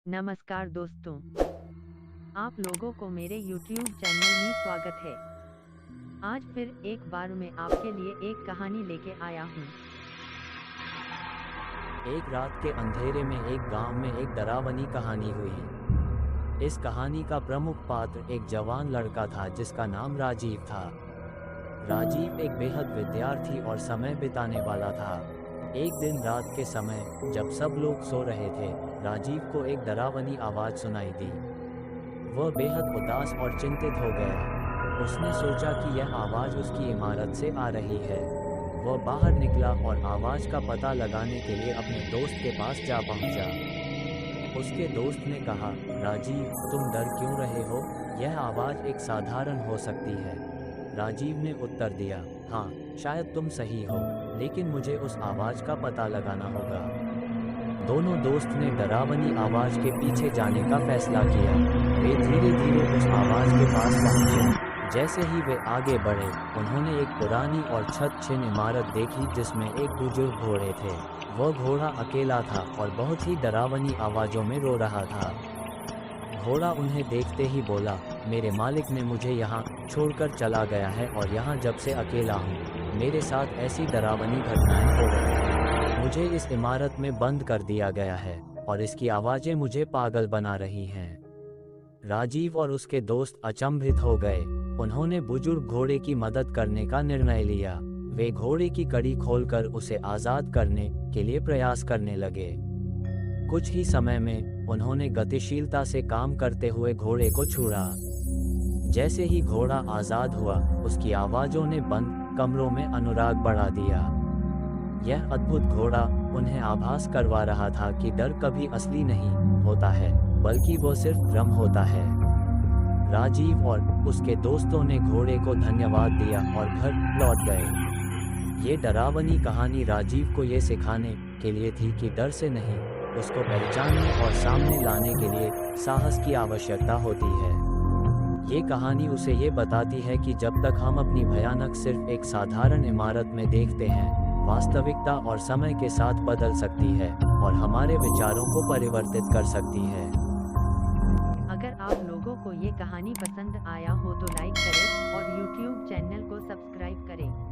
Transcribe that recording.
नमस्कार दोस्तों, आप लोगों को मेरे YouTube चैनल में स्वागत है। आज फिर एक बार मैं आपके लिए एक कहानी लेके आया हूँ। एक रात के अंधेरे में एक गांव में एक डरावनी कहानी हुई। इस कहानी का प्रमुख पात्र एक जवान लड़का था जिसका नाम राजीव था। राजीव एक बेहद विद्यार्थी और समय बिताने वाला था। एक दिन रात के समय जब सब लोग सो रहे थे, राजीव को एक डरावनी आवाज़ सुनाई दी। वह बेहद उदास और चिंतित हो गया। उसने सोचा कि यह आवाज़ उसकी इमारत से आ रही है। वह बाहर निकला और आवाज़ का पता लगाने के लिए अपने दोस्त के पास जा पहुंचा। उसके दोस्त ने कहा, राजीव, तुम डर क्यों रहे हो? यह आवाज़ एक साधारण हो सकती है। राजीव ने उत्तर दिया, हाँ, शायद तुम सही हो, लेकिन मुझे उस आवाज़ का पता लगाना होगा। दोनों दोस्त ने डरावनी आवाज़ के पीछे जाने का फैसला किया। वे धीरे धीरे उस आवाज़ के पास पहुंचे। जैसे ही वे आगे बढ़े, उन्होंने एक पुरानी और छत-छीन इमारत देखी जिसमें एक बुजुर्ग घोड़े थे। वह घोड़ा अकेला था और बहुत ही डरावनी आवाज़ों में रो रहा था। घोड़ा उन्हें देखते ही बोला, मेरे मालिक ने मुझे यहाँ छोड़कर चला गया है और यहाँ जब से अकेला हूँ, मेरे साथ ऐसी डरावनी घटनाएं हो रही हैं। मुझे इस इमारत में बंद कर दिया गया है और इसकी आवाज़ें मुझे पागल बना रही हैं। राजीव और उसके दोस्त अचंभित हो गए। उन्होंने बुजुर्ग घोड़े की मदद करने का निर्णय लिया। वे घोड़े की कड़ी खोलकर उसे आज़ाद करने के लिए प्रयास करने लगे। कुछ ही समय में उन्होंने गतिशीलता से काम करते हुए घोड़े को छुड़ा। जैसे ही घोड़ा आज़ाद हुआ, उसकी आवाज़ों ने बंद कमरों में अनुराग बढ़ा दिया। यह अद्भुत घोड़ा उन्हें आभास करवा रहा था कि डर कभी असली नहीं होता है, बल्कि वो सिर्फ भ्रम होता है। राजीव और उसके दोस्तों ने घोड़े को धन्यवाद दिया और घर लौट गए। ये डरावनी कहानी राजीव को ये सिखाने के लिए थी कि डर से नहीं, उसको पहचानने और सामने लाने के लिए साहस की आवश्यकता होती है। ये कहानी उसे ये बताती है कि जब तक हम अपनी भयानक सिर्फ एक साधारण इमारत में देखते हैं, वास्तविकता और समय के साथ बदल सकती है और हमारे विचारों को परिवर्तित कर सकती है। अगर आप लोगों को ये कहानी पसंद आया हो तो लाइक करें और YouTube चैनल को सब्सक्राइब करें।